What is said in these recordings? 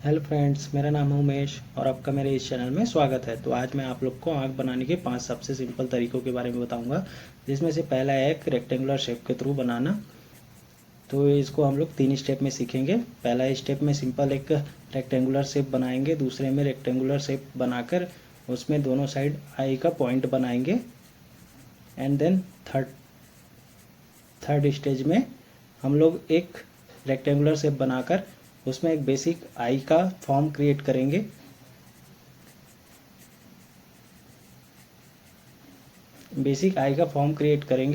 Hello friends, मेरा नाम है उमेश और आपका मेरे इस चैनल में स्वागत है। तो आज मैं आप लोग को आँख बनाने के 5 सबसे सिंपल तरीकों के बारे में बताऊंगा, जिसमें से पहला है एक रेक्टेंगुलर शेप के थ्रू बनाना। तो इसको हम लोग 3 स्टेप में सीखेंगे। पहला स्टेप में सिंपल एक रेक्टेंगुलर शेप बनाएंगे, दूसरे में रेक्टेंगुलर शेप बनाकर उसमें दोनों साइड आई का पॉइंट बनाएंगे, एंड देन थर्ड स्टेज में हम लोग एक रेक्टेंगुलर शेप बनाकर उसमें एक बेसिक आई का फॉर्म क्रिएट करेंगे।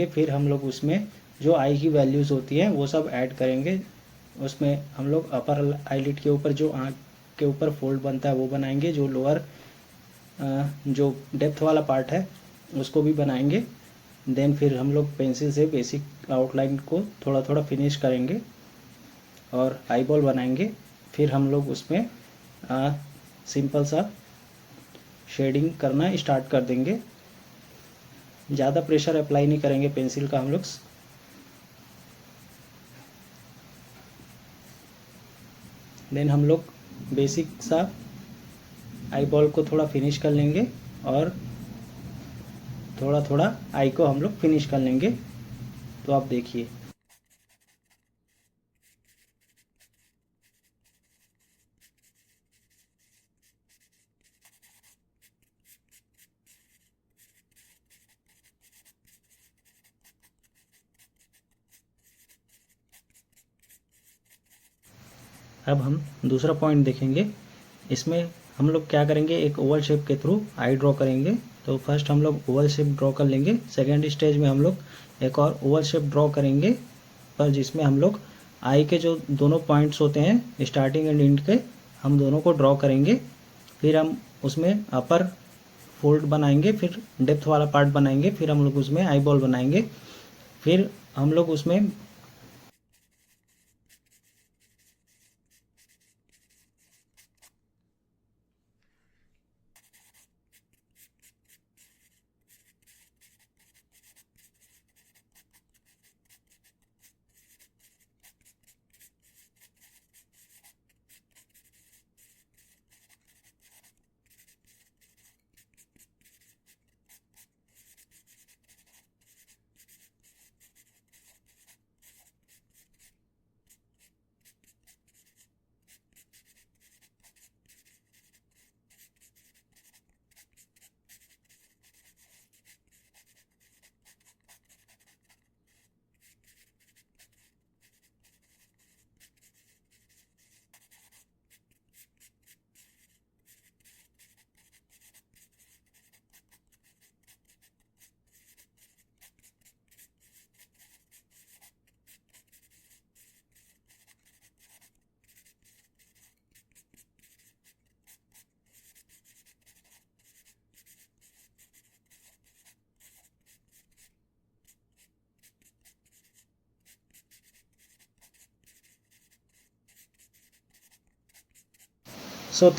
फिर हम लोग उसमें जो आई की वैल्यूज़ होती हैं वो सब ऐड करेंगे। उसमें हम लोग अपर आईलिड के ऊपर जो आँख के ऊपर फोल्ड बनता है वो बनाएंगे, जो लोअर जो डेप्थ वाला पार्ट है उसको भी बनाएंगे। देन फिर हम लोग पेंसिल से बेसिक आउटलाइन को थोड़ा थोड़ा फिनिश करेंगे और आई बॉल बनाएंगे। फिर हम लोग उसमें सिंपल सा शेडिंग करना स्टार्ट कर देंगे। ज़्यादा प्रेशर अप्लाई नहीं करेंगे पेंसिल का हम लोग। देन हम लोग बेसिक सा आई बॉल को थोड़ा फिनिश कर लेंगे और थोड़ा थोड़ा आई को हम लोग फिनिश कर लेंगे। तो आप देखिए, अब हम दूसरा पॉइंट देखेंगे। इसमें हम लोग क्या करेंगे, एक ओवल शेप के थ्रू आई ड्रॉ करेंगे। तो फर्स्ट हम लोग ओवल शेप ड्रॉ कर लेंगे। सेकेंड स्टेज में हम लोग एक और ओवल शेप ड्रॉ करेंगे, पर जिसमें हम लोग आई के जो दोनों पॉइंट्स होते हैं स्टार्टिंग एंड एंड के, हम दोनों को ड्रॉ करेंगे। फिर हम उसमें अपर फोल्ड बनाएंगे, फिर डेप्थ वाला पार्ट बनाएंगे, फिर हम लोग उसमें आई बॉल बनाएंगे। फिर हम लोग उसमें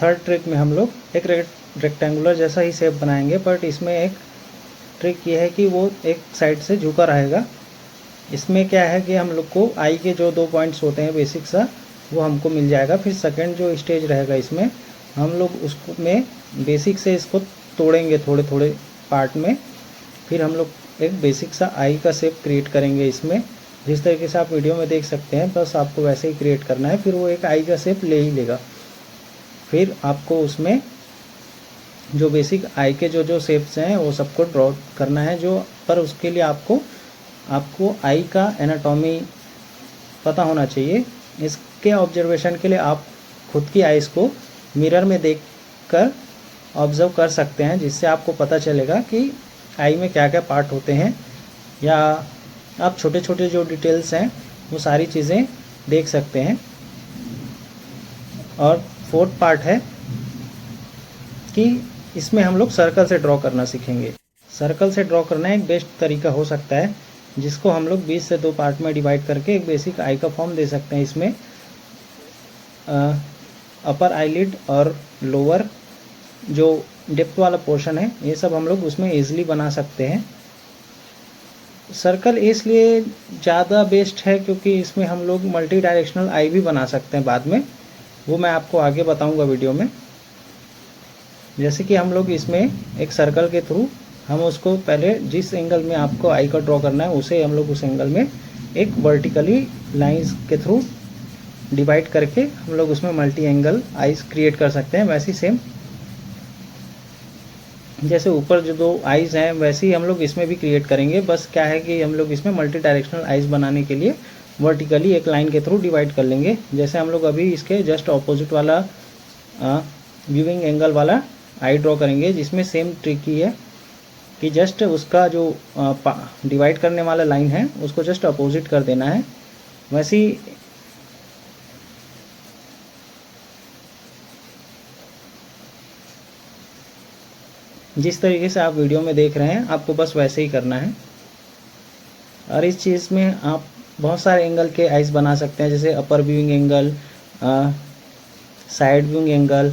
थर्ड ट्रिक में हम लोग एक रेक्टेंगुलर जैसा ही शेप बनाएंगे, बट इसमें एक ट्रिक ये है कि वो एक साइड से झुका रहेगा। इसमें क्या है कि हम लोग को आई के जो 2 पॉइंट्स होते हैं बेसिक सा, वो हमको मिल जाएगा। फिर सेकंड जो स्टेज रहेगा, इसमें हम लोग उसको में बेसिक से इसको तोड़ेंगे थोड़े थोड़े पार्ट में। फिर हम लोग एक बेसिक सा आई का शेप क्रिएट करेंगे इसमें, जिस तरीके से आप वीडियो में देख सकते हैं, बस आपको वैसे ही क्रिएट करना है। फिर वो एक आई का शेप ले ही लेगा। फिर आपको उसमें जो बेसिक आई के जो शेप्स हैं वो सबको ड्रॉ करना है, जो पर उसके लिए आपको आई का एनाटॉमी पता होना चाहिए। इसके ऑब्जर्वेशन के लिए आप खुद की आइज़ को मिरर में देखकर ऑब्ज़र्व कर सकते हैं, जिससे आपको पता चलेगा कि आई में क्या क्या पार्ट होते हैं, या आप छोटे छोटे जो डिटेल्स हैं वो सारी चीज़ें देख सकते हैं। और फोर्थ पार्ट है कि इसमें हम लोग सर्कल से ड्रॉ करना सीखेंगे। सर्कल से ड्रॉ करना एक बेस्ट तरीका हो सकता है, जिसको हम लोग 20 से 2 पार्ट में डिवाइड करके एक बेसिक आई का फॉर्म दे सकते हैं। इसमें अपर आईलिड और लोअर जो डेप्थ वाला पोर्शन है, ये सब हम लोग उसमें ईजिली बना सकते हैं। सर्कल इसलिए ज़्यादा बेस्ट है क्योंकि इसमें हम लोग मल्टी डायरेक्शनल आई भी बना सकते हैं बाद में। वो मैं आपको आगे बताऊंगा वीडियो में। जैसे कि हम लोग इसमें एक सर्कल के थ्रू हम उसको पहले जिस एंगल में आपको आई का ड्रॉ करना है उसे हम लोग उस एंगल में एक वर्टिकली लाइंस के थ्रू डिवाइड करके हम लोग उसमें मल्टी एंगल आइज क्रिएट कर सकते हैं। वैसे ही सेम जैसे ऊपर जो 2 आइज़ हैं वैसे ही हम लोग इसमें भी क्रिएट करेंगे। बस क्या है कि हम लोग इसमें मल्टी डायरेक्शनल आइज़ बनाने के लिए वर्टिकली एक लाइन के थ्रू डिवाइड कर लेंगे। जैसे हम लोग अभी इसके जस्ट ऑपोजिट वाला व्यूइंग एंगल वाला आई ड्रॉ करेंगे, जिसमें सेम ट्रिक ही है कि जस्ट उसका जो डिवाइड करने वाला लाइन है उसको जस्ट अपोजिट कर देना है। वैसे ही जिस तरीके से आप वीडियो में देख रहे हैं आपको बस वैसे ही करना है। और इस चीज़ में आप बहुत सारे एंगल के आइज बना सकते हैं, जैसे upper viewing angle, side viewing angle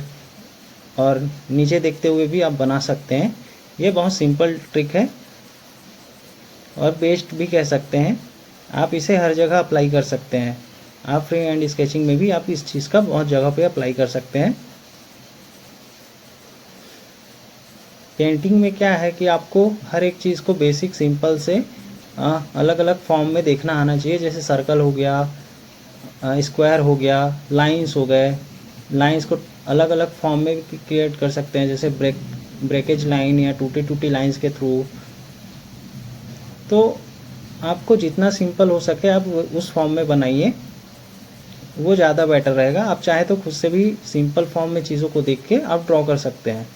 और नीचे देखते हुए भी आप बना सकते हैं। ये बहुत सिंपल ट्रिक है और बेस्ट भी कह सकते हैं। आप इसे हर जगह अप्लाई कर सकते हैं। आप फ्री हैंड स्केचिंग में भी आप इस चीज़ का बहुत जगह पे अप्लाई कर सकते हैं। पेंटिंग में क्या है कि आपको हर एक चीज़ को बेसिक सिंपल से अलग अलग फॉर्म में देखना आना चाहिए। जैसे सर्कल हो गया, स्क्वायर हो गया, लाइंस हो गए। लाइंस को अलग अलग फॉर्म में भी क्रिएट कर सकते हैं, जैसे ब्रेकेज लाइन या टूटी टूटी लाइंस के थ्रू। तो आपको जितना सिंपल हो सके आप उस फॉर्म में बनाइए, वो ज़्यादा बेटर रहेगा। आप चाहे तो खुद से भी सिंपल फॉर्म में चीज़ों को देख के आप ड्रॉ कर सकते हैं।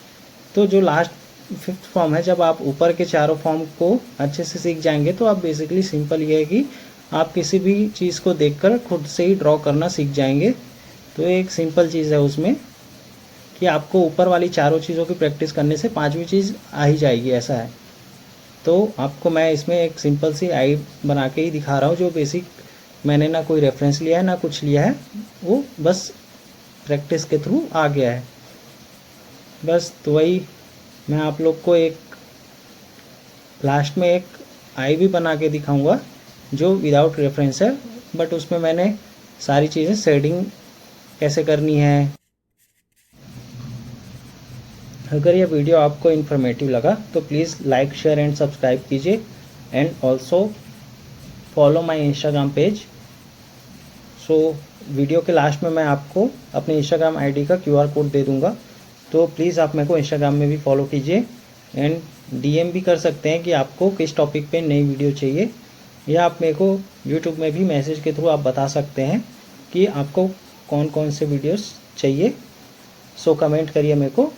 तो जो लास्ट 5th फॉर्म है, जब आप ऊपर के चारों फॉर्म को अच्छे से सीख जाएंगे तो आप बेसिकली सिंपल ये है कि आप किसी भी चीज़ को देखकर खुद से ही ड्रॉ करना सीख जाएंगे। तो एक सिंपल चीज़ है उसमें कि आपको ऊपर वाली चारों चीज़ों की प्रैक्टिस करने से 5वीं चीज़ आ ही जाएगी, ऐसा है। तो आपको मैं इसमें एक सिंपल सी आई बना के ही दिखा रहा हूँ, जो बेसिक मैंने ना कोई रेफरेंस लिया है ना कुछ लिया है, वो बस प्रैक्टिस के थ्रू आ गया है। बस तो वही मैं आप लोग को एक लास्ट में एक आई भी बना के दिखाऊंगा जो विदाउट रेफरेंस है, बट उसमें मैंने सारी चीज़ें शेडिंग कैसे करनी है। अगर यह वीडियो आपको इन्फॉर्मेटिव लगा तो please like, share and subscribe कीजिए and also follow my Instagram page. So video के लास्ट में मैं आपको अपने इंस्टाग्राम आईडी का QR कोड दे दूंगा, तो प्लीज़ आप मेरे को इंस्टाग्राम में भी फॉलो कीजिए एंड DM भी कर सकते हैं कि आपको किस टॉपिक पे नई वीडियो चाहिए, या आप मेरे को यूट्यूब में भी मैसेज के थ्रू आप बता सकते हैं कि आपको कौन कौन से वीडियोस चाहिए। सो कमेंट करिए मेरे को।